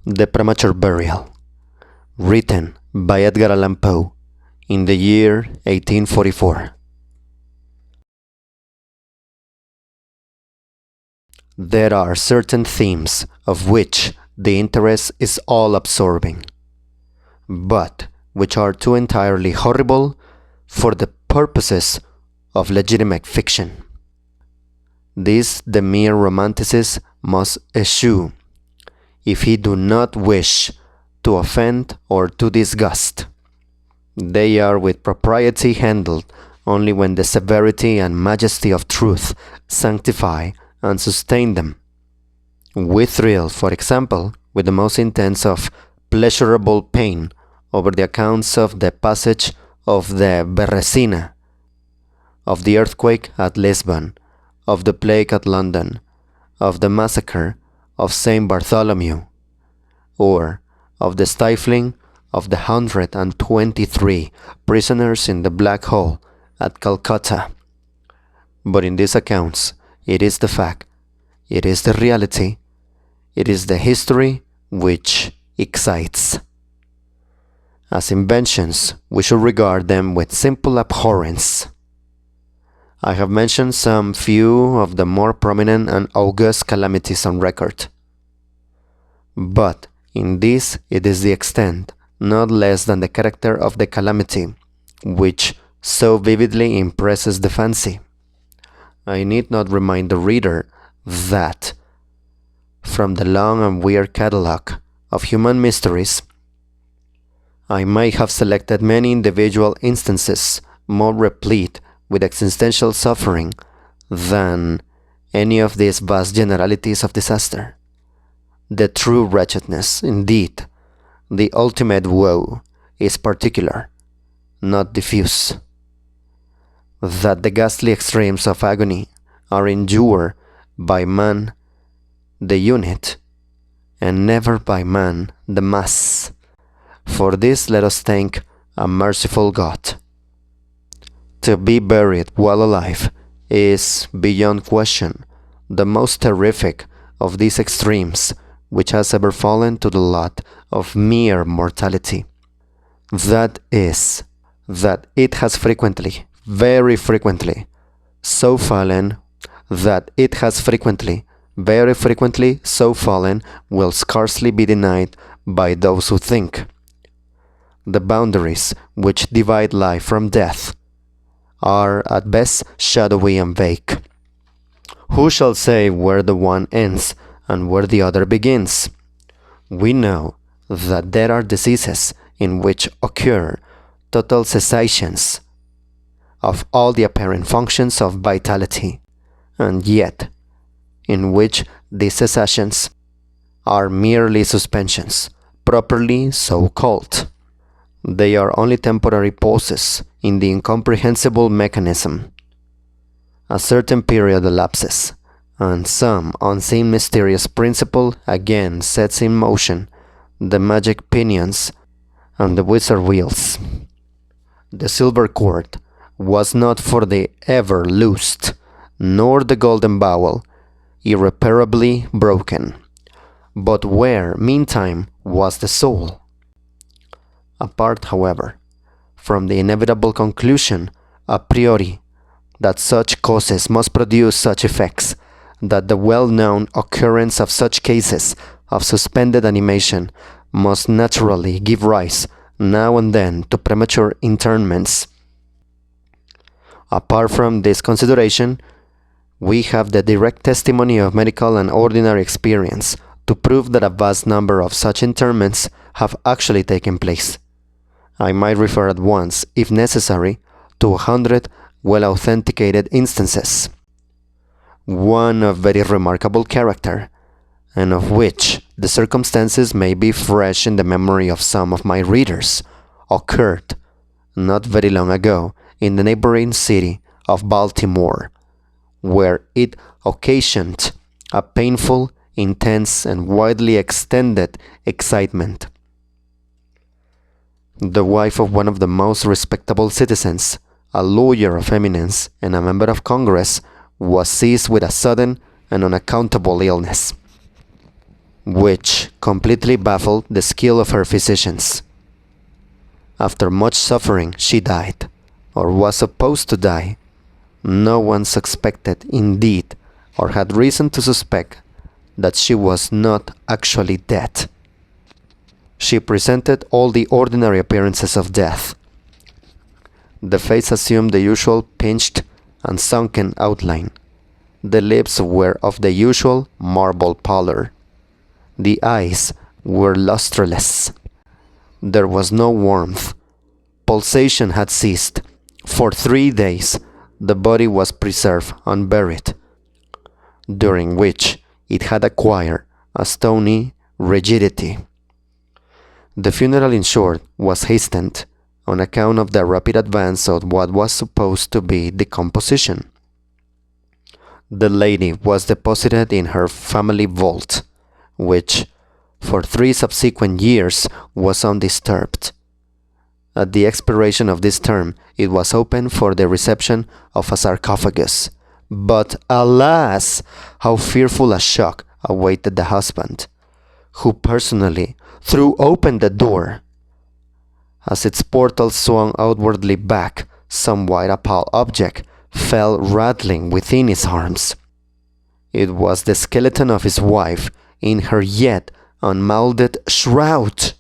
The Premature Burial, written by Edgar Allan Poe in the year 1844. There are certain themes of which the interest is all-absorbing, but which are too entirely horrible for the purposes of legitimate fiction. This the mere romanticist must eschew if he do not wish to offend or to disgust. They are with propriety handled only when the severity and majesty of truth sanctify and sustain them. We thrill, for example, with the most intense of pleasurable pain over the accounts of the passage of the Beresina, of the earthquake at Lisbon, of the plague at London, of the massacre of St. Bartholomew, or of the stifling of the 123 prisoners in the Black Hole at Calcutta. But in these accounts, it is the fact, it is the reality, it is the history which excites. As inventions, we should regard them with simple abhorrence. I have mentioned some few of the more prominent and august calamities on record. But in this it is the extent, not less than the character of the calamity, which so vividly impresses the fancy. I need not remind the reader that, from the long and weird catalogue of human mysteries, I may have selected many individual instances more replete with existential suffering than any of these vast generalities of disaster. The true wretchedness, indeed, the ultimate woe, is particular, not diffuse. That the ghastly extremes of agony are endured by man, the unit, and never by man, the mass. For this let us thank a merciful God. To be buried while alive is, beyond question, the most terrific of these extremes which has ever fallen to the lot of mere mortality. That is, that it has frequently, very frequently, so fallen that it has frequently, very frequently so fallen will scarcely be denied by those who think. The boundaries which divide life from death are at best shadowy and vague. Who shall say where the one ends and where the other begins? We know that there are diseases in which occur total cessations of all the apparent functions of vitality, and yet in which these cessations are merely suspensions, properly so called. They are only temporary pauses in the incomprehensible mechanism. A certain period elapses, and some unseen mysterious principle again sets in motion the magic pinions and the wizard wheels. The silver cord was not for the ever loosed, nor the golden bowl irreparably broken, but where, meantime, was the soul. Apart, however, from the inevitable conclusion a priori that such causes must produce such effects, that the well-known occurrence of such cases of suspended animation must naturally give rise now and then to premature interments. Apart from this consideration, we have the direct testimony of medical and ordinary experience to prove that a vast number of such interments have actually taken place. I might refer at once, if necessary, to 100 well-authenticated instances, one of very remarkable character, and of which the circumstances may be fresh in the memory of some of my readers, occurred not very long ago in the neighboring city of Baltimore, where it occasioned a painful, intense, and widely extended excitement. The wife of one of the most respectable citizens, a lawyer of eminence and a member of Congress, was seized with a sudden and unaccountable illness. which completely baffled the skill of her physicians. After much suffering, she died, or was supposed to die. No one suspected, indeed, or had reason to suspect, that she was not actually dead. She presented all the ordinary appearances of death. The face assumed the usual pinched and sunken outline. The lips were of the usual marble pallor. The eyes were lustreless. There was no warmth. Pulsation had ceased. For 3 days, the body was preserved unburied, during which it had acquired a stony rigidity. The funeral, in short, was hastened on account of the rapid advance of what was supposed to be decomposition. The lady was deposited in her family vault, which, for 3 subsequent years, was undisturbed. At the expiration of this term, it was opened for the reception of a sarcophagus. But alas, how fearful a shock awaited the husband, who personally threw open the door. As its portal swung outwardly back, some white opal object fell rattling within his arms. It was the skeleton of his wife in her yet unmolded shroud.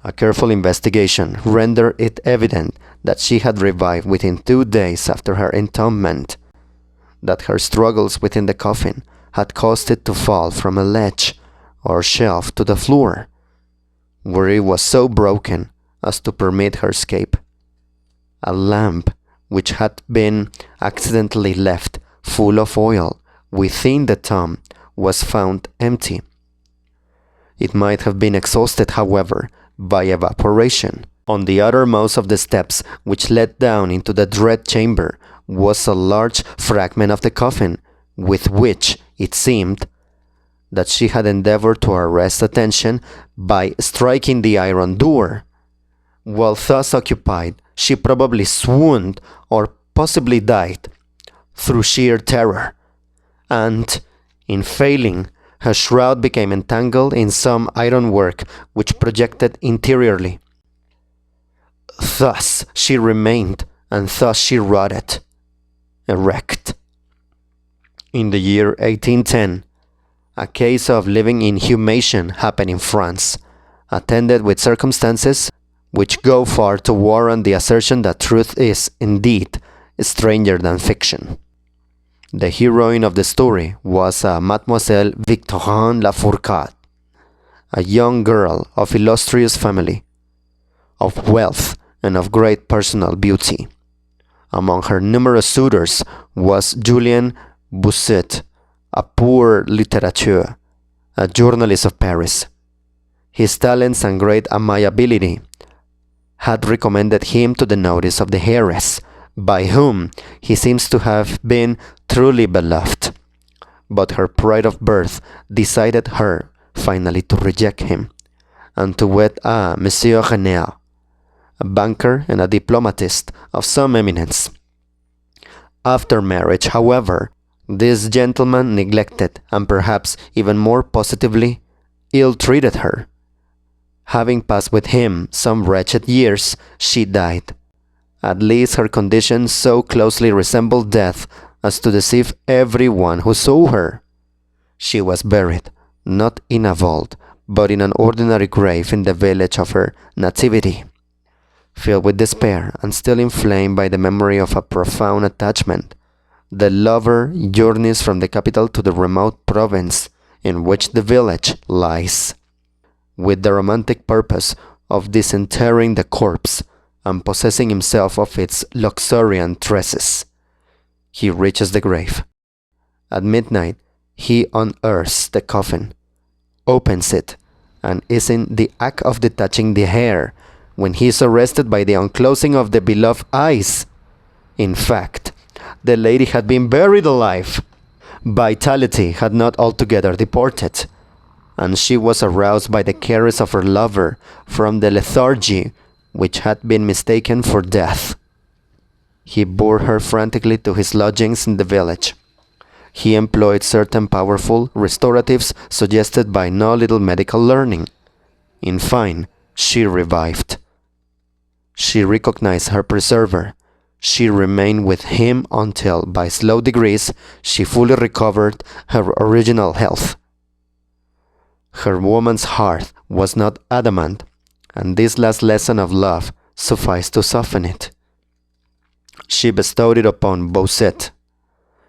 A careful investigation rendered it evident that she had revived within 2 days after her entombment, that her struggles within the coffin had caused it to fall from a ledge or shelf to the floor, where it was so broken as to permit her escape. A lamp, which had been accidentally left full of oil within the tomb, was found empty. It might have been exhausted, however, by evaporation. On the uttermost of the steps which led down into the dread chamber was a large fragment of the coffin, with which it seemed that she had endeavored to arrest attention by striking the iron door. While thus occupied, she probably swooned or possibly died through sheer terror, and, in failing, her shroud became entangled in some ironwork which projected interiorly. Thus she remained, and thus she rotted, erect. In the year 1810, a case of living inhumation happened in France, attended with circumstances which go far to warrant the assertion that truth is, indeed, stranger than fiction. The heroine of the story was Mademoiselle Victorine Lafourcade, a young girl of illustrious family, of wealth and of great personal beauty. Among her numerous suitors was Julien Bousset, a poor litterateur, a journalist of Paris. His talents and great amiability had recommended him to the notice of the heiress, by whom he seems to have been truly beloved. But her pride of birth decided her finally to reject him, and to wed a Monsieur Renner, a banker and a diplomatist of some eminence. After marriage, however, this gentleman neglected, and perhaps even more positively, ill-treated her. Having passed with him some wretched years, she died. At least her condition so closely resembled death as to deceive everyone who saw her. She was buried, not in a vault, but in an ordinary grave in the village of her nativity. Filled with despair and still inflamed by the memory of a profound attachment, the lover journeys from the capital to the remote province in which the village lies, with the romantic purpose of disinterring the corpse and possessing himself of its luxuriant tresses. He reaches the grave. At midnight, he unearths the coffin, opens it, and is in the act of detaching the hair when he is arrested by the unclosing of the beloved eyes. In fact, the lady had been buried alive. Vitality had not altogether departed, and she was aroused by the caress of her lover from the lethargy which had been mistaken for death. He bore her frantically to his lodgings in the village. he employed certain powerful restoratives suggested by no little medical learning. In fine, she revived. She recognized her preserver. She remained with him until, by slow degrees, she fully recovered her original health. Her woman's heart was not adamant, and this last lesson of love sufficed to soften it. She bestowed it upon Bossuet.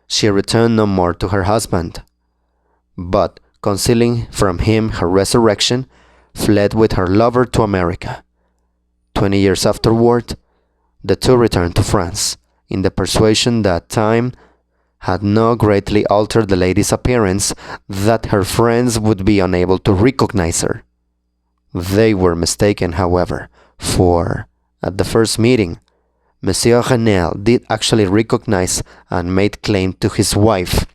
She returned no more to her husband, but, concealing from him her resurrection, fled with her lover to America. 20 years afterward, the two returned to France, in the persuasion that time had not greatly altered the lady's appearance, that her friends would be unable to recognize her. They were mistaken, however, for, at the first meeting, Monsieur Renel did actually recognize and made claim to his wife.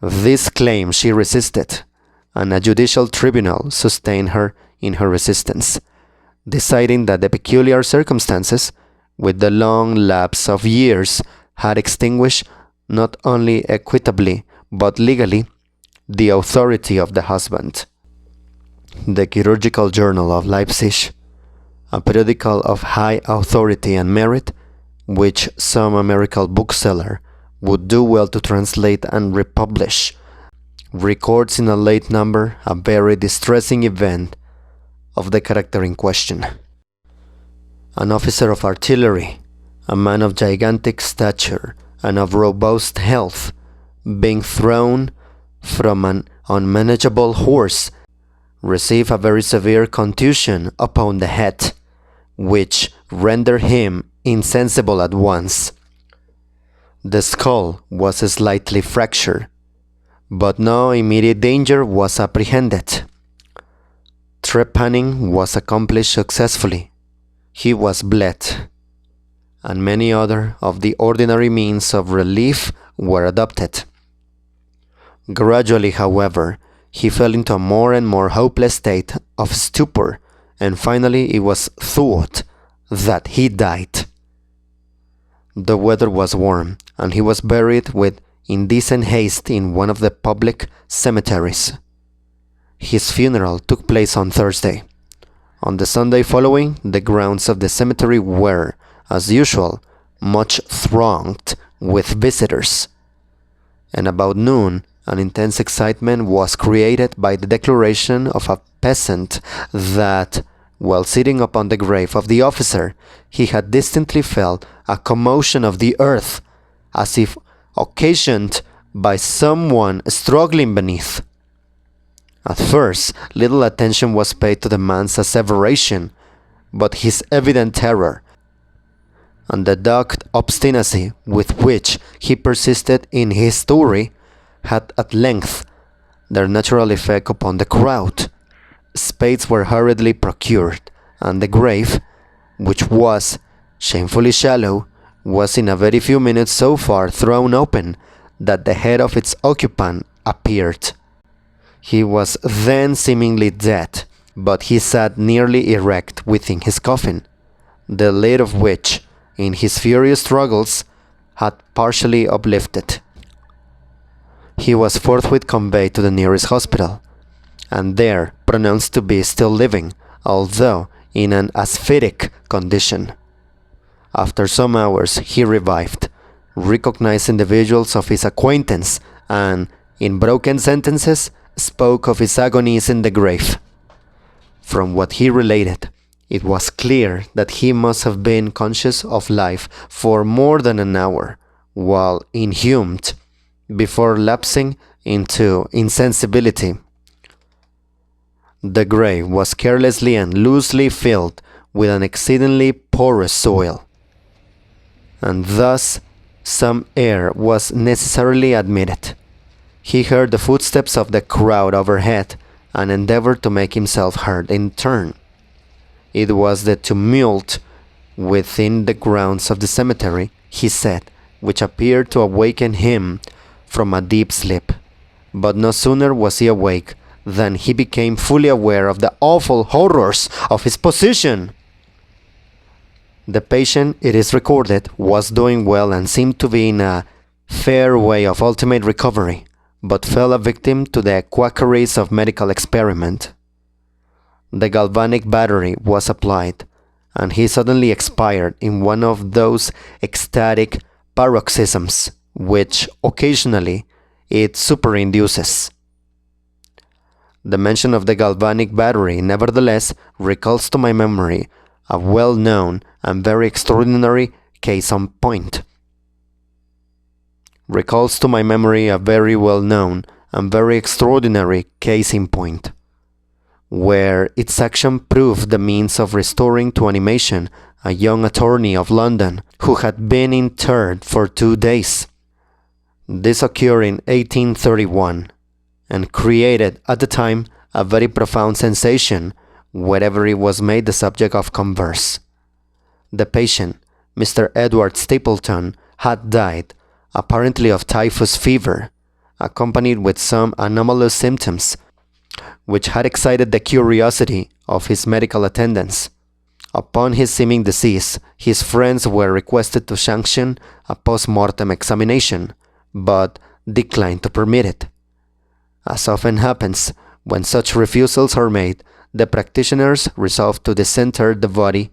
This claim she resisted, and a judicial tribunal sustained her in her resistance, deciding that the peculiar circumstances, with the long lapse of years, had extinguished not only equitably but legally the authority of the husband. The Chirurgical Journal of Leipzig, a periodical of high authority and merit, which some American bookseller would do well to translate and republish, records in a late number a very distressing event of the character in question. An officer of artillery, a man of gigantic stature and of robust health, being thrown from an unmanageable horse, received a very severe contusion upon the head, which rendered him insensible at once. The skull was slightly fractured, but no immediate danger was apprehended. Trepanning was accomplished successfully. He was bled, and many other of the ordinary means of relief were adopted. Gradually, however, he fell into a more and more hopeless state of stupor, and finally it was thought that he died. The weather was warm, and he was buried with indecent haste in one of the public cemeteries. His funeral took place on Thursday. On the Sunday following, the grounds of the cemetery were, as usual, much thronged with visitors, and about noon an intense excitement was created by the declaration of a peasant that, while sitting upon the grave of the officer, he had distinctly felt a commotion of the earth, as if occasioned by someone struggling beneath. At first, little attention was paid to the man's asseveration, but his evident terror, and the dogged obstinacy with which he persisted in his story, had at length their natural effect upon the crowd. Spades were hurriedly procured, and the grave, which was shamefully shallow, was in a very few minutes so far thrown open that the head of its occupant appeared. He was then seemingly dead, but he sat nearly erect within his coffin, the lid of which, in his furious struggles, had partially uplifted. He was forthwith conveyed to the nearest hospital, and there pronounced to be still living, although in an asphytic condition. After some hours he revived, recognized individuals of his acquaintance, and, in broken sentences, spoke of his agonies in the grave. From what he related, it was clear that he must have been conscious of life for more than an hour, while inhumed, before lapsing into insensibility. The grave was carelessly and loosely filled with an exceedingly porous soil, and thus some air was necessarily admitted. He heard the footsteps of the crowd overhead, and endeavored to make himself heard in turn. It was the tumult within the grounds of the cemetery, he said, which appeared to awaken him from a deep sleep. But no sooner was he awake than he became fully aware of the awful horrors of his position. The patient, it is recorded, was doing well and seemed to be in a fair way of ultimate recovery, but fell a victim to the quackeries of medical experiment. The galvanic battery was applied, and he suddenly expired in one of those ecstatic paroxysms which occasionally it superinduces. The mention of the galvanic battery, nevertheless, recalls to my memory a well-known and very extraordinary case in point, where its action proved the means of restoring to animation a young attorney of London who had been interred for 2 days. This occurred in 1831 and created at the time a very profound sensation wherever it was made the subject of converse. The patient, Mr. Edward Stapleton, had died, apparently of typhus fever, accompanied with some anomalous symptoms, which had excited the curiosity of his medical attendants. Upon his seeming decease, his friends were requested to sanction a post-mortem examination, but declined to permit it. As often happens, when such refusals are made, the practitioners resolved to disinter the body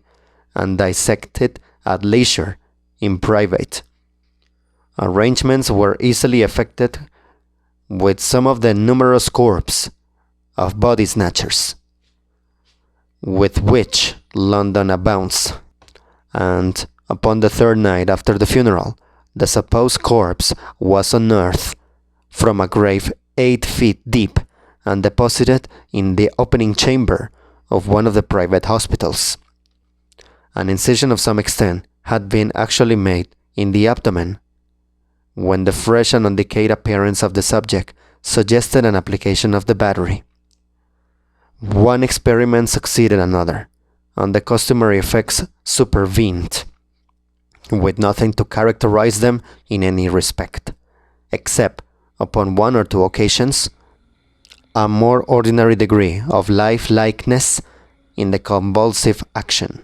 and dissect it at leisure in private. Arrangements were easily effected with some of the numerous corps of body snatchers with which London abounds, and upon the third night after the funeral, the supposed corpse was unearthed from a grave 8 feet deep and deposited in the opening chamber of one of the private hospitals. An incision of some extent had been actually made in the abdomen, when the fresh and undecayed appearance of the subject suggested an application of the battery. One experiment succeeded another, and the customary effects supervened, with nothing to characterize them in any respect, except, upon 1 or 2 occasions, a more ordinary degree of lifelikeness in the convulsive action.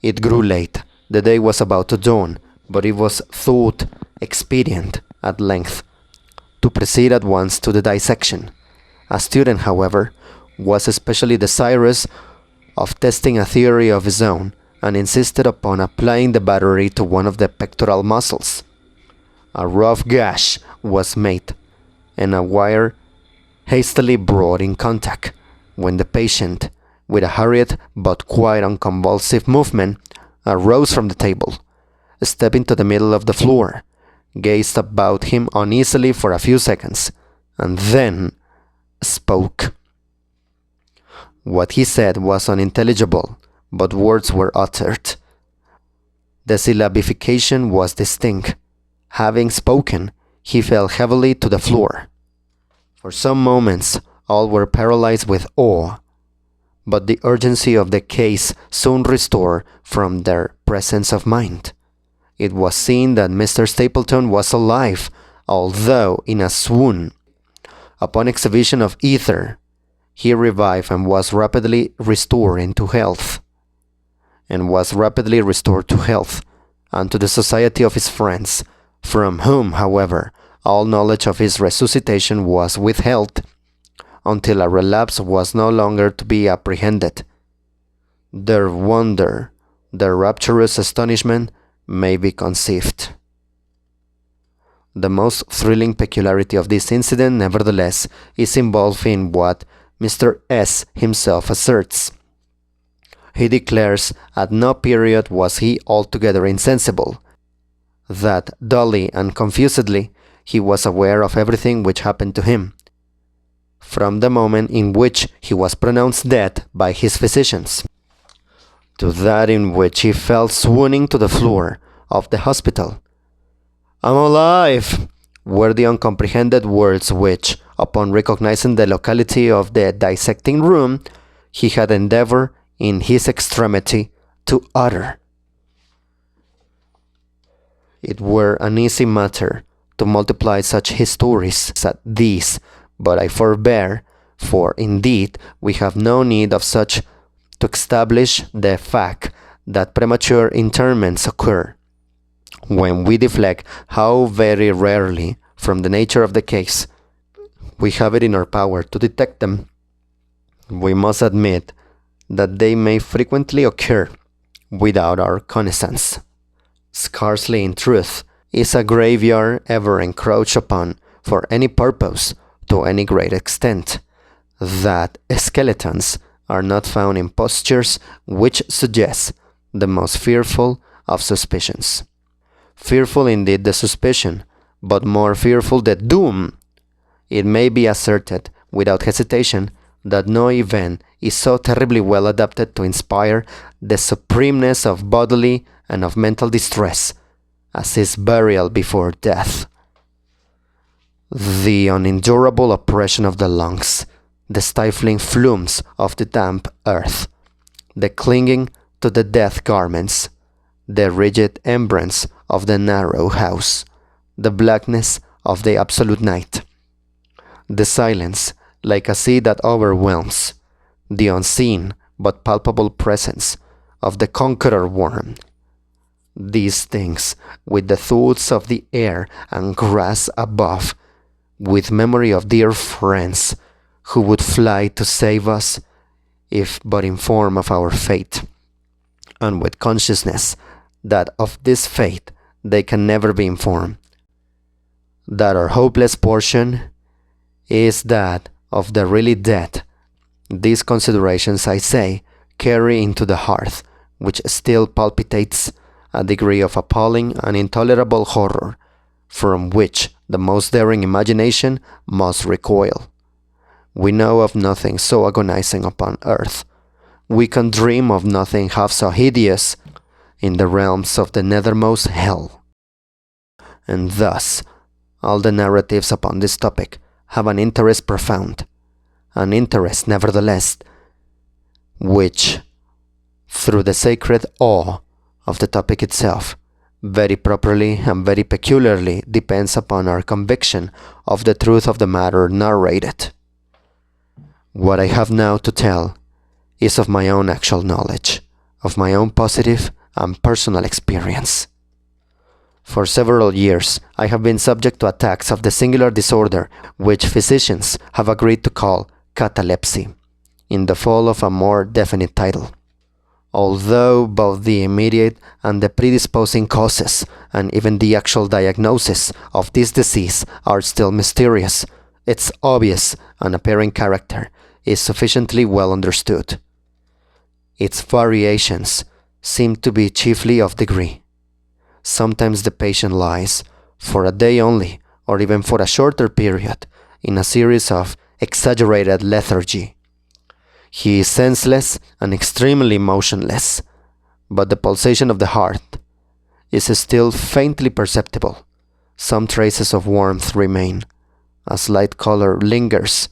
It grew late. The day was about to dawn, but it was thought expedient, at length, to proceed at once to the dissection. A student, however, was especially desirous of testing a theory of his own, and insisted upon applying the battery to one of the pectoral muscles. A rough gash was made, and a wire hastily brought in contact, when the patient, with a hurried but quite unconvulsive movement, arose from the table, stepped into the middle of the floor, gazed about him uneasily for a few seconds, and then spoke. What he said was unintelligible, but words were uttered. The syllabification was distinct. Having spoken, he fell heavily to the floor. For some moments, all were paralyzed with awe, but the urgency of the case soon restored from their presence of mind. It was seen that Mr. Stapleton was alive, although in a swoon. Upon exhibition of ether, he revived and was rapidly restored to health, and to the society of his friends, from whom, however, all knowledge of his resuscitation was withheld, until a relapse was no longer to be apprehended. Their wonder, their rapturous astonishment may be conceived. The most thrilling peculiarity of this incident, nevertheless, is involved in what Mr. S. himself asserts. He declares at no period was he altogether insensible, that dully and confusedly he was aware of everything which happened to him, from the moment in which he was pronounced dead by his physicians, to that in which he fell swooning to the floor of the hospital. "I'm alive!" were the uncomprehended words which, upon recognizing the locality of the dissecting room, he had endeavored in his extremity to utter. It were an easy matter to multiply such histories as these, but I forbear, for indeed we have no need of such to establish the fact that premature interments occur. When we deflect how very rarely from the nature of the case we have it in our power to detect them, we must admit that they may frequently occur without our cognizance. Scarcely, in truth, is a graveyard ever encroached upon for any purpose to any great extent, that skeletons are not found in postures which suggest the most fearful of suspicions. Fearful indeed the suspicion, but more fearful the doom. It may be asserted without hesitation that no event is so terribly well adapted to inspire the supremeness of bodily and of mental distress as is burial before death. The unendurable oppression of the lungs, the stifling flumes of the damp earth, the clinging to the death garments, the rigid embrace of the narrow house, the blackness of the absolute night, the silence like a sea that overwhelms, the unseen but palpable presence of the conqueror worm. These things, with the thoughts of the air and grass above, with memory of dear friends who would fly to save us, if but informed of our fate, and with consciousness that of this fate they can never be informed, that our hopeless portion is that of the really dead. These considerations, I say, carry into the heart, which still palpitates, a degree of appalling and intolerable horror, from which the most daring imagination must recoil. We know of nothing so agonizing upon earth. We can dream of nothing half so hideous in the realms of the nethermost hell. And thus, all the narratives upon this topic have an interest profound, an interest nevertheless, which, through the sacred awe of the topic itself, very properly and very peculiarly depends upon our conviction of the truth of the matter narrated. What I have now to tell is of my own actual knowledge, of my own positive and personal experience. For several years, I have been subject to attacks of the singular disorder which physicians have agreed to call catalepsy, in the fall of a more definite title. Although both the immediate and the predisposing causes, and even the actual diagnosis of this disease are still mysterious, its obvious and apparent character is sufficiently well understood. Its variations seem to be chiefly of degree. Sometimes the patient lies, for a day only, or even for a shorter period, in a series of exaggerated lethargy. He is senseless and extremely motionless, but the pulsation of the heart is still faintly perceptible. Some traces of warmth remain. A slight color lingers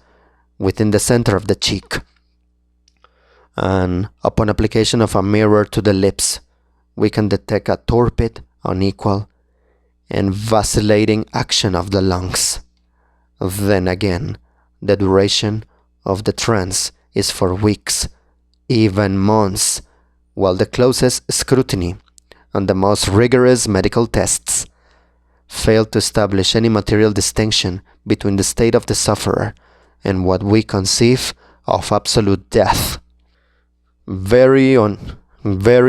within the center of the cheek. And upon application of a mirror to the lips, we can detect a torpid, unequal, and vacillating action of the lungs. Then again, the duration of the trance is for weeks, even months, while the closest scrutiny and the most rigorous medical tests fail to establish any material distinction between the state of the sufferer and what we conceive of absolute death. Very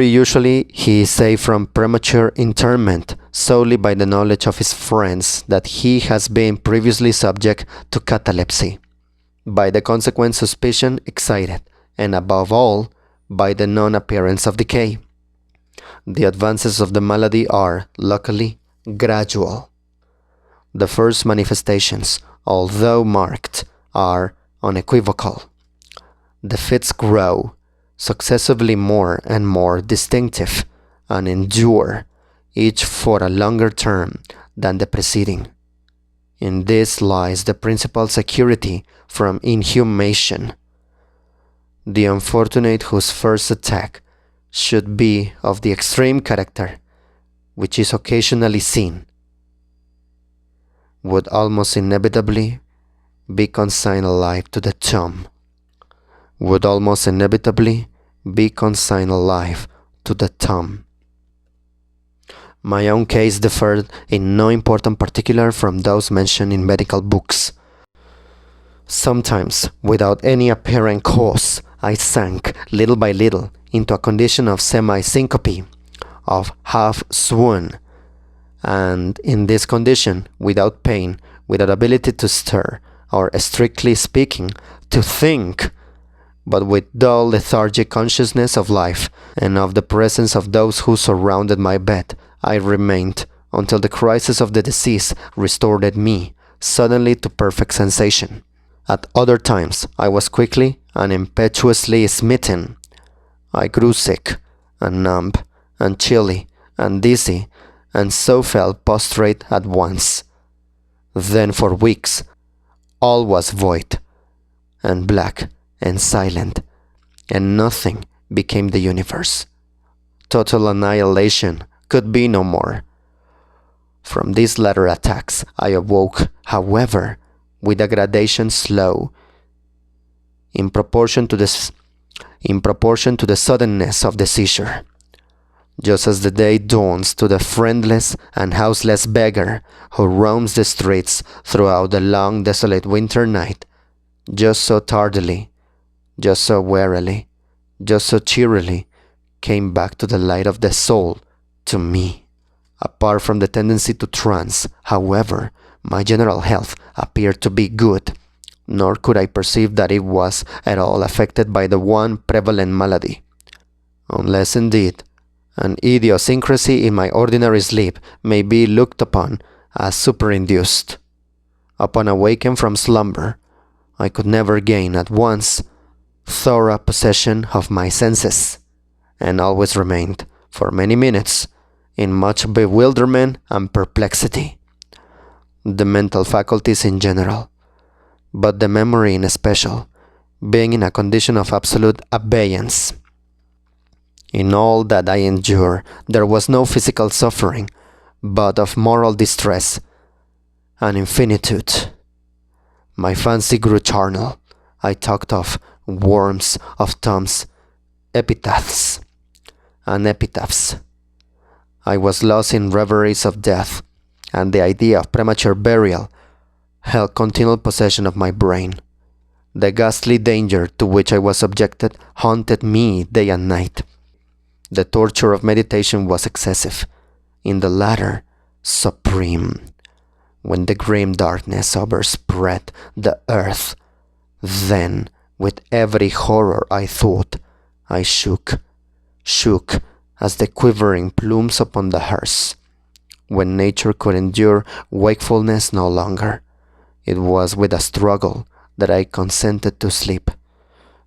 usually he is saved from premature interment solely by the knowledge of his friends that he has been previously subject to catalepsy, by the consequent suspicion excited, and above all, by the non-appearance of decay. The advances of the malady are, luckily, gradual. The first manifestations, although marked, are unequivocal. The fits grow successively more and more distinctive, and endure, each for a longer term than the preceding. In this lies the principal security from inhumation. The unfortunate whose first attack should be of the extreme character which is occasionally seen would almost inevitably be consigned alive to the tomb. Would almost inevitably be consigned alive to the tomb. My own case differed in no important particular from those mentioned in medical books. Sometimes, without any apparent cause, I sank little by little into a condition of semi-syncope, of half-swoon, and in this condition, without pain, without ability to stir, or strictly speaking, to think, but with dull lethargic consciousness of life and of the presence of those who surrounded my bed, I remained until the crisis of the disease restored me suddenly to perfect sensation. At other times I was quickly and impetuously smitten. I grew sick and numb and chilly and dizzy, and so fell prostrate at once. Then for weeks all was void and black and silent, and nothing became the universe. Total annihilation could be no more. From these latter attacks I awoke, however, with a gradation slow, in proportion to the suddenness of the seizure. Just as the day dawns to the friendless and houseless beggar who roams the streets throughout the long desolate winter night, just so tardily, just so warily, just so cheerily, came back to the light of the soul to me. Apart from the tendency to trance, however, my general health appeared to be good, nor could I perceive that it was at all affected by the one prevalent malady, unless indeed an idiosyncrasy in my ordinary sleep may be looked upon as superinduced. Upon awaking from slumber, I could never gain at once thorough possession of my senses, and always remained, for many minutes, in much bewilderment and perplexity. The mental faculties in general, but the memory in especial, being in a condition of absolute abeyance. In all that I endured, there was no physical suffering, but of moral distress and infinitude. My fancy grew charnel. I talked of worms, of tombs, epitaphs, and epitaphs. I was lost in reveries of death, and the idea of premature burial held continual possession of my brain. The ghastly danger to which I was subjected haunted me day and night. The torture of meditation was excessive, in the latter, supreme. When the grim darkness overspread the earth, then, with every horror I thought, I shook as the quivering plumes upon the hearse. When nature could endure wakefulness no longer, it was with a struggle that I consented to sleep,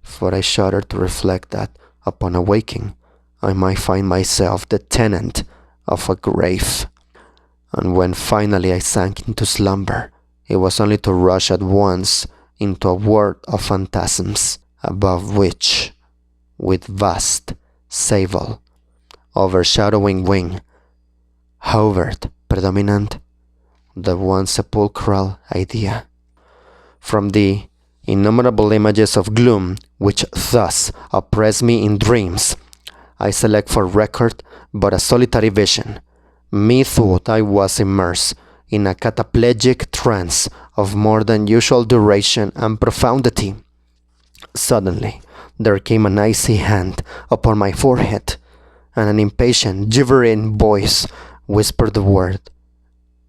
for I shuddered to reflect that, upon awaking, I might find myself the tenant of a grave. And when finally I sank into slumber, it was only to rush at once into a world of phantasms, above which, with vast, sable, overshadowing wing, hovered predominant the one sepulchral idea. From the innumerable images of gloom which thus oppress me in dreams, I select for record but a solitary vision. Methought I was immersed in a cataplegic trance of more than usual duration and profundity. Suddenly there came an icy hand upon my forehead, and an impatient, gibbering voice whispered the word,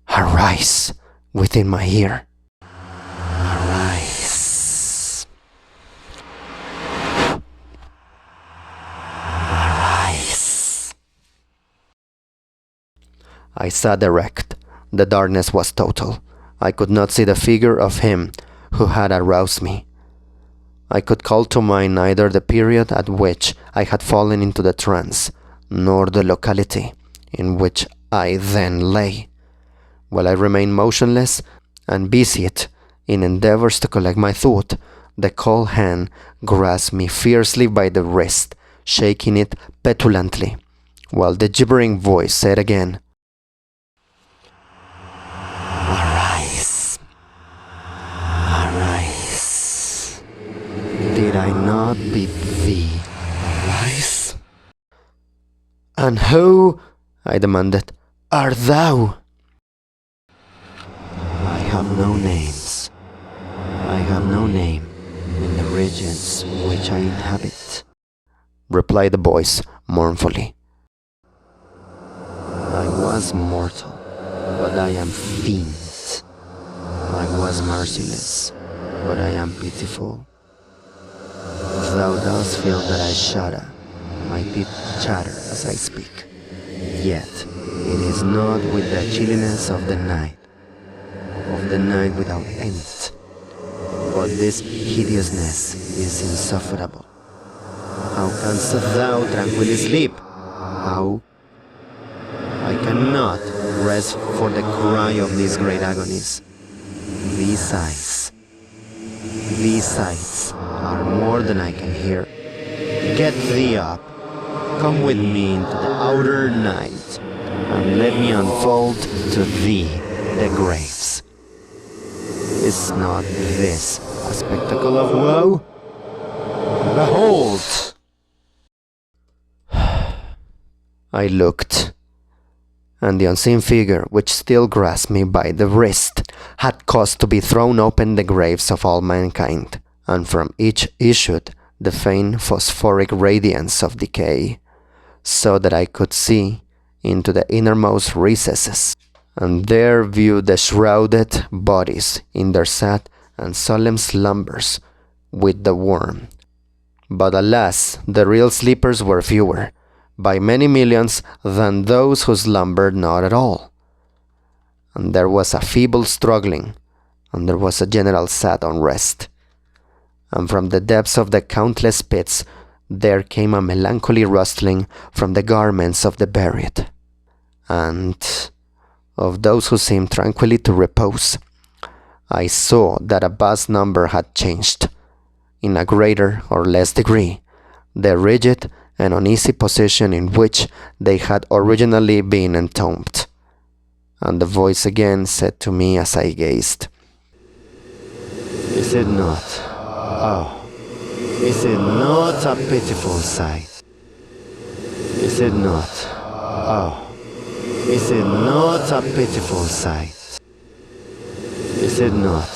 "Arise," within my ear. Arise. Arise. I sat erect. The darkness was total. I could not see the figure of him who had aroused me. I could call to mind neither the period at which I had fallen into the trance, nor the locality in which I then lay. While I remained motionless and busied in endeavors to collect my thought, the cold hand grasped me fiercely by the wrist, shaking it petulantly, while the gibbering voice said again, "Arise, arise. Did I not bid thee arise?" "And who," I demanded, art thou? I have no names. I have no name in the regions which I inhabit, replied the voice mournfully. I was mortal, but I am fiend. I was merciless, but I am pitiful. Thou dost feel that I shudder, my teeth chatter as I speak. Yet it is not with the chilliness of the night without end. But this hideousness is insufferable. How canst thou tranquilly sleep? How? I cannot rest for the cry of these great agonies. These sighs are more than I can hear. Get thee up, come with me into the outer night, and let me unfold to thee the graves. Is not this a spectacle of woe? Behold! I looked, and the unseen figure which still grasped me by the wrist had caused to be thrown open the graves of all mankind, and from each issued the faint phosphoric radiance of decay, so that I could see into the innermost recesses, and there view the shrouded bodies in their sad and solemn slumbers with the worm. But alas, the real sleepers were fewer, by many millions, than those who slumbered not at all. And there was a feeble struggling, and there was a general sad unrest. And from the depths of the countless pits there came a melancholy rustling from the garments of the buried, and of those who seemed tranquilly to repose. I saw that a vast number had changed, in a greater or less degree, the rigid and uneasy position in which they had originally been entombed. And the voice again said to me as I gazed, Is it not, is it not a pitiful sight? Is it not, is it not a pitiful sight? Is it not,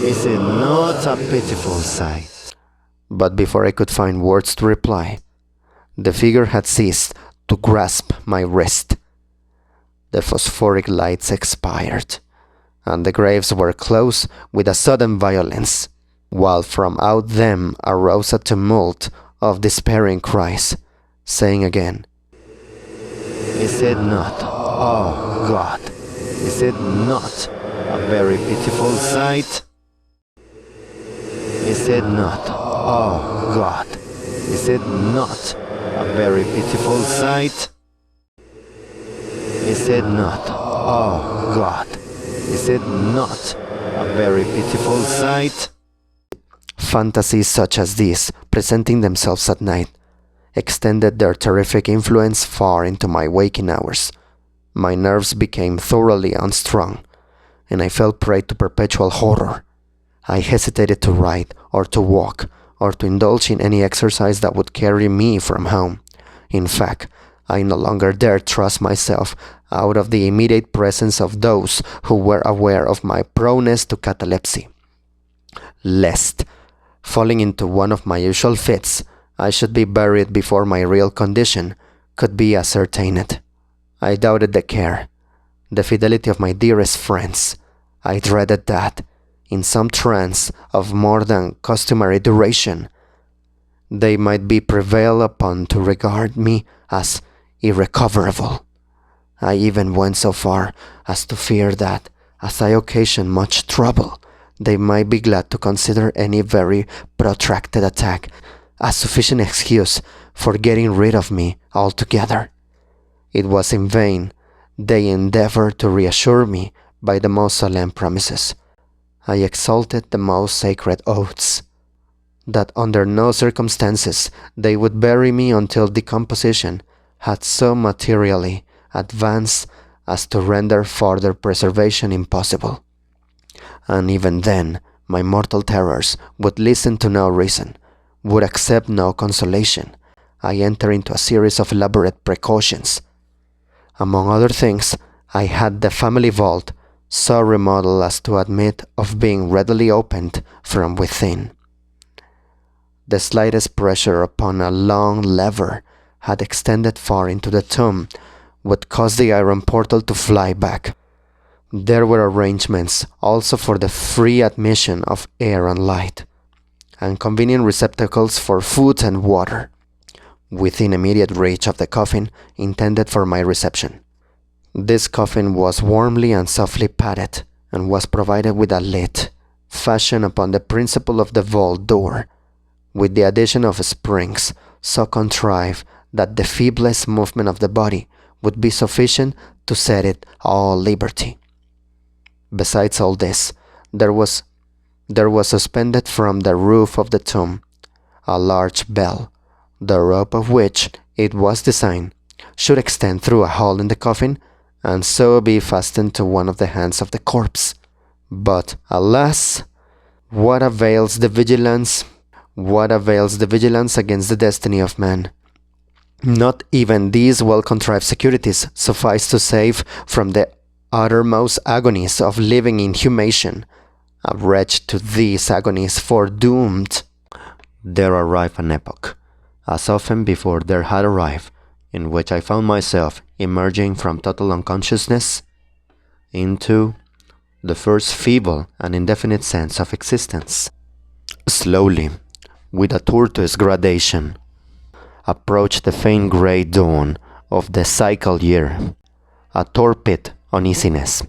is it not a pitiful sight? But before I could find words to reply, the figure had ceased to grasp my wrist. The phosphoric lights expired, and the graves were closed with a sudden violence, while from out them arose a tumult of despairing cries, saying again, Is it not, oh God, is it not a very pitiful sight? Is it not, oh God, is it not a very pitiful sight? Is it not, oh God, is it not a very pitiful sight? Fantasies such as these, presenting themselves at night, extended their terrific influence far into my waking hours. My nerves became thoroughly unstrung, and I fell prey to perpetual horror. I hesitated to ride, or to walk, or to indulge in any exercise that would carry me from home. In fact, I no longer dared trust myself out of the immediate presence of those who were aware of my proneness to catalepsy, lest, falling into one of my usual fits, I should be buried before my real condition could be ascertained. I doubted the care, the fidelity of my dearest friends. I dreaded that, in some trance of more than customary duration, they might be prevailed upon to regard me as irrecoverable. I even went so far as to fear that, as I occasioned much trouble, they might be glad to consider any very protracted attack as sufficient excuse for getting rid of me altogether. It was in vain they endeavored to reassure me by the most solemn promises. I exalted the most sacred oaths, that under no circumstances they would bury me until decomposition had so materially advanced as to render further preservation impossible. And even then, my mortal terrors would listen to no reason, would accept no consolation. I entered into a series of elaborate precautions. Among other things, I had the family vault so remodeled as to admit of being readily opened from within. The slightest pressure upon a long lever had extended far into the tomb would cause the iron portal to fly back. There were arrangements also for the free admission of air and light, and convenient receptacles for food and water, within immediate reach of the coffin intended for my reception. This coffin was warmly and softly padded, and was provided with a lid, fashioned upon the principle of the vault door, with the addition of springs so contrived that the feeblest movement of the body would be sufficient to set it all liberty. Besides all this, there was suspended from the roof of the tomb a large bell, the rope of which, it was designed, should extend through a hole in the coffin, and so be fastened to one of the hands of the corpse. But, alas, what avails the vigilance against the destiny of man? Not even these well-contrived securities suffice to save from the uttermost agonies of living inhumation a wretch to these agonies foredoomed. There arrived an epoch, as often before there had arrived, in which I found myself emerging from total unconsciousness into the first feeble and indefinite sense of existence. Slowly, with a tortuous gradation, approached the faint grey dawn of the cycle year, a torpid uneasiness,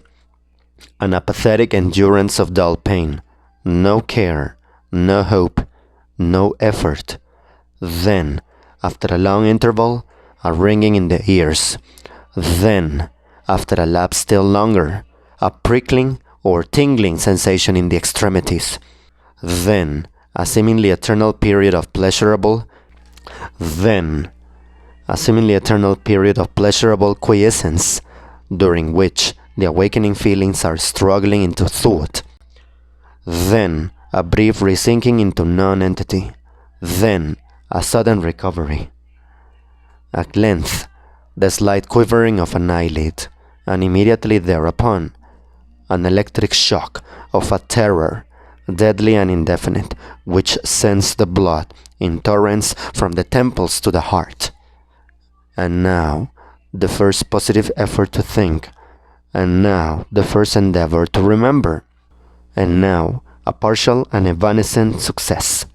an apathetic endurance of dull pain, no care, no hope, no effort. Then, after a long interval, a ringing in the ears. Then, after a lapse still longer, a prickling or tingling sensation in the extremities. Then, a seemingly eternal period of pleasurable quiescence, during which the awakening feelings are struggling into thought. Then, a brief resinking into non-entity. Then, a sudden recovery. At length, the slight quivering of an eyelid, and immediately thereupon, an electric shock of a terror, deadly and indefinite, which sends the blood in torrents from the temples to the heart. And now, the first positive effort to think, and now the first endeavor to remember, and now a partial and evanescent success.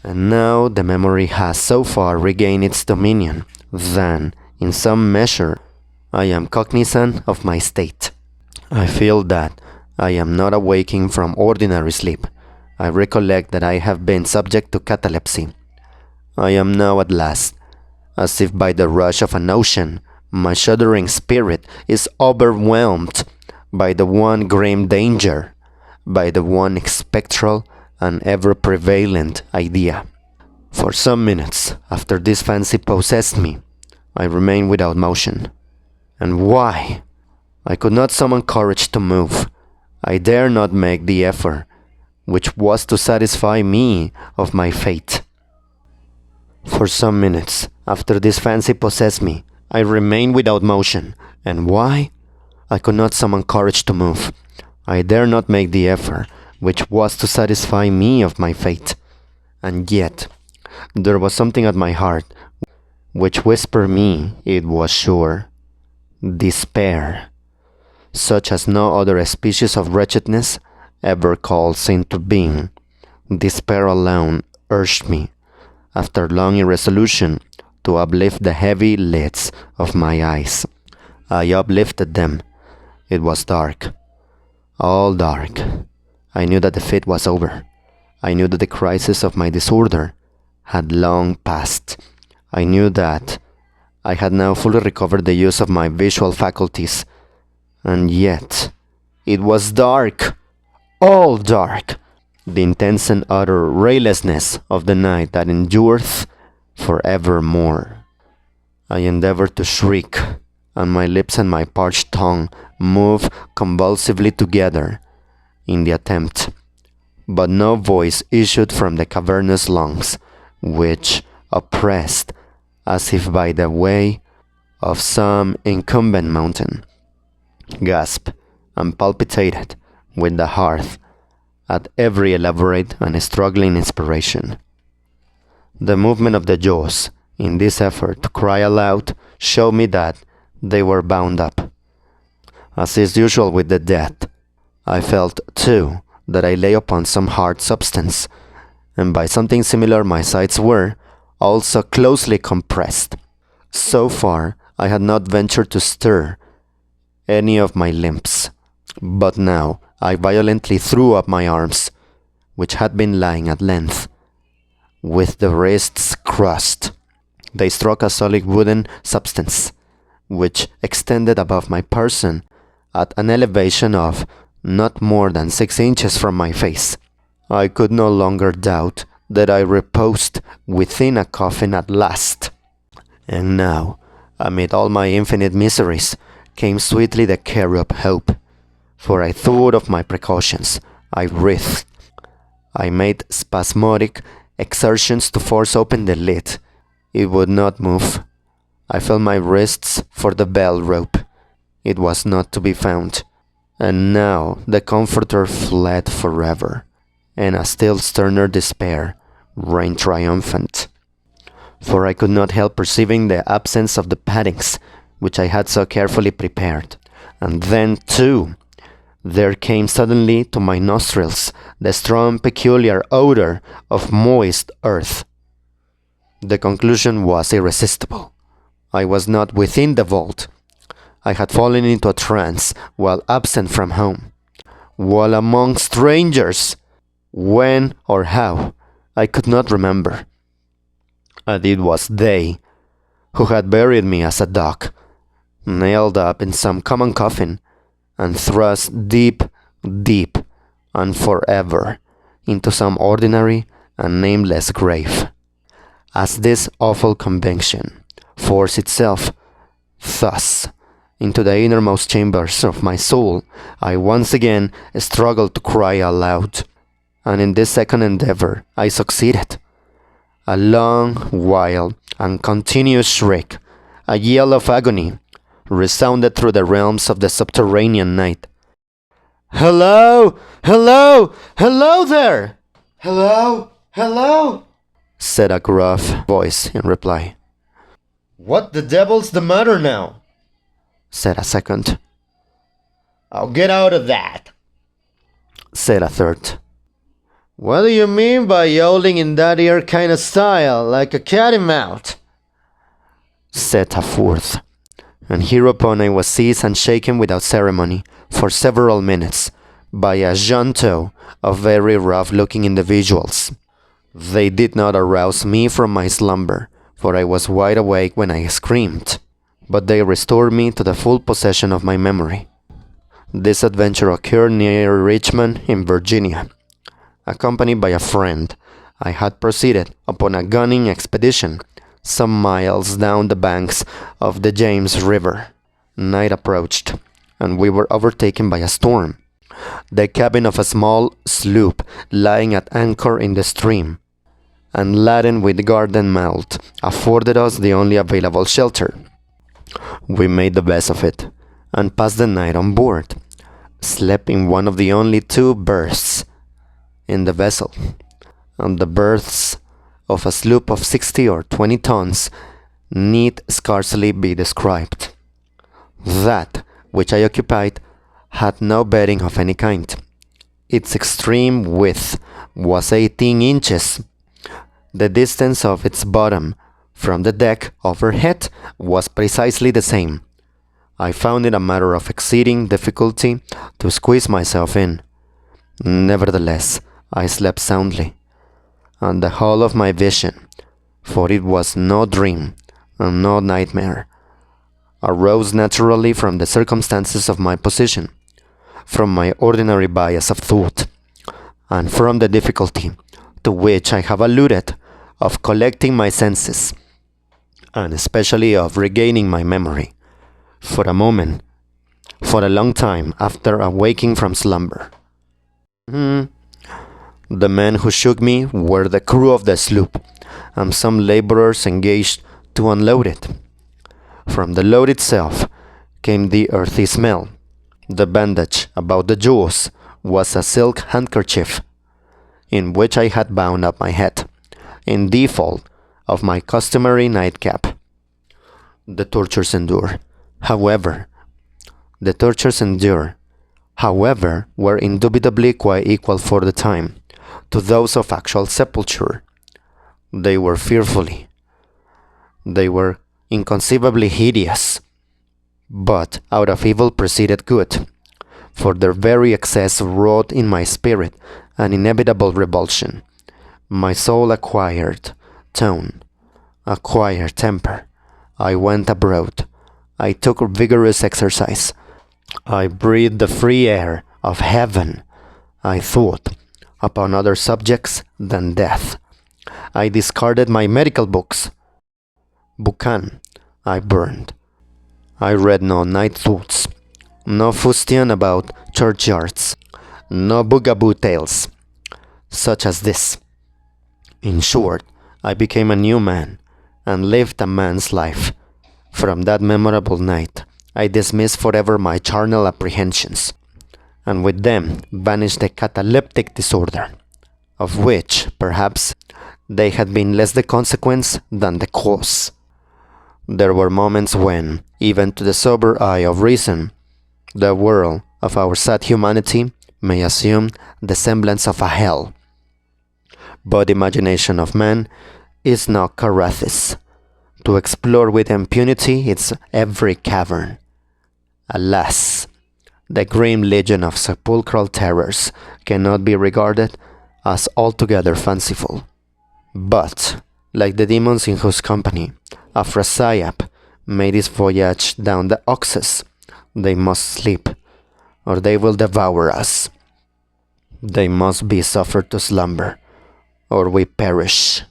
And now the memory has so far regained its dominion, that, in some measure, I am cognizant of my state. I feel that I am not awaking from ordinary sleep. I recollect that I have been subject to catalepsy. I am now at last, as if by the rush of an ocean, my shuddering spirit is overwhelmed by the one grim danger, by the one spectral and ever-prevalent idea. For some minutes after this fancy possessed me, I remained without motion. And why? I could not summon courage to move. I dare not make the effort, which was to satisfy me of my fate. For some minutes after this fancy possessed me, I remained without motion. And why? I could not summon courage to move. I dare not make the effort, which was to satisfy me of my fate. And yet, there was something at my heart which whispered me it was sure. Despair, such as no other species of wretchedness ever calls into being. Despair alone urged me, after long irresolution, to uplift the heavy lids of my eyes. I uplifted them. It was dark, all dark. I knew that the fit was over. I knew that the crisis of my disorder had long passed. I knew that I had now fully recovered the use of my visual faculties. And yet, it was dark, all dark. The intense and utter raylessness of the night that endureth forevermore. I endeavored to shriek, and my lips and my parched tongue moved convulsively together in the attempt. But no voice issued from the cavernous lungs, which, oppressed as if by the weight of some incumbent mountain, gasped and palpitated with the heart at every elaborate and struggling inspiration. The movement of the jaws in this effort to cry aloud showed me that they were bound up. As is usual with the dead, I felt, too, that I lay upon some hard substance, and by something similar my sides were also closely compressed. So far, I had not ventured to stir any of my limbs, but now I violently threw up my arms, which had been lying at length, with the wrists crossed. They struck a solid wooden substance, which extended above my person at an elevation of not more than 6 inches from my face. I could no longer doubt that I reposed within a coffin at last. And now, amid all my infinite miseries, came sweetly the care of hope. For I thought of my precautions. I writhed. I made spasmodic exertions to force open the lid. It would not move. I felt my wrists for the bell rope. It was not to be found. And now the comforter fled forever, and a still sterner despair reigned triumphant. For I could not help perceiving the absence of the paddings which I had so carefully prepared. And then, too, there came suddenly to my nostrils the strong peculiar odor of moist earth. The conclusion was irresistible. I was not within the vault. I had fallen into a trance while absent from home, while among strangers. When or how, I could not remember. And it was they who had buried me as a dog, nailed up in some common coffin, and thrust deep, deep, and forever into some ordinary and nameless grave. As this awful conviction forced itself thus into the innermost chambers of my soul, I once again struggled to cry aloud, and in this second endeavor I succeeded. A long, wild, and continuous shriek, a yell of agony, resounded through the realms of the subterranean night. "Hello! Hello! Hello there! Hello! Hello!" said a gruff voice in reply. "What the devil's the matter now?" said a second. "I'll get out of that," said a third. "What do you mean by yowling in that here kind of style, like a catamount?" said a fourth. And hereupon I was seized and shaken without ceremony for several minutes by a junto of very rough-looking individuals. They did not arouse me from my slumber, for I was wide awake when I screamed, but they restored me to the full possession of my memory. This adventure occurred near Richmond in Virginia. Accompanied by a friend, I had proceeded upon a gunning expedition some miles down the banks of the James River. Night approached, and we were overtaken by a storm. The cabin of a small sloop lying at anchor in the stream, and laden with garden malt, afforded us the only available shelter. We made the best of it, and passed the night on board, slept in one of the only 2 berths in the vessel, and the berths of a sloop of 60 or 20 tons need scarcely be described. That which I occupied had no bedding of any kind. Its extreme width was 18 inches. The distance of its bottom from the deck overhead was precisely the same. I found it a matter of exceeding difficulty to squeeze myself in. Nevertheless, I slept soundly, and the whole of my vision, for it was no dream and no nightmare, arose naturally from the circumstances of my position, from my ordinary bias of thought, and from the difficulty to which I have alluded of collecting my senses, and especially of regaining my memory, for a moment, for a long time after awaking from slumber. The men who shook me were the crew of the sloop, and some laborers engaged to unload it. From the load itself came the earthy smell. The bandage about the jaws was a silk handkerchief in which I had bound up my head, in default of my customary nightcap. The tortures endure. However, were indubitably quite equal for the time to those of actual sepulture. They were inconceivably hideous, but out of evil proceeded good, for their very excess wrought in my spirit an inevitable revulsion. My soul acquired tone, acquired temper. I went abroad. I took vigorous exercise. I breathed the free air of heaven. I thought upon other subjects than death. I discarded my medical books. Buchan I burned. I read no night thoughts, no fustian about churchyards, no bugaboo tales, such as this. In short, I became a new man, and lived a man's life. From that memorable night, I dismissed forever my charnel apprehensions, and with them vanished the cataleptic disorder, of which, perhaps, they had been less the consequence than the cause. There were moments when, even to the sober eye of reason, the world of our sad humanity may assume the semblance of a hell. But the imagination of man is not Carathis, to explore with impunity its every cavern. Alas, the grim legion of sepulchral terrors cannot be regarded as altogether fanciful. But, like the demons in whose company Afrasiab made his voyage down the Oxus, they must sleep, or they will devour us. They must be suffered to slumber, or we perish.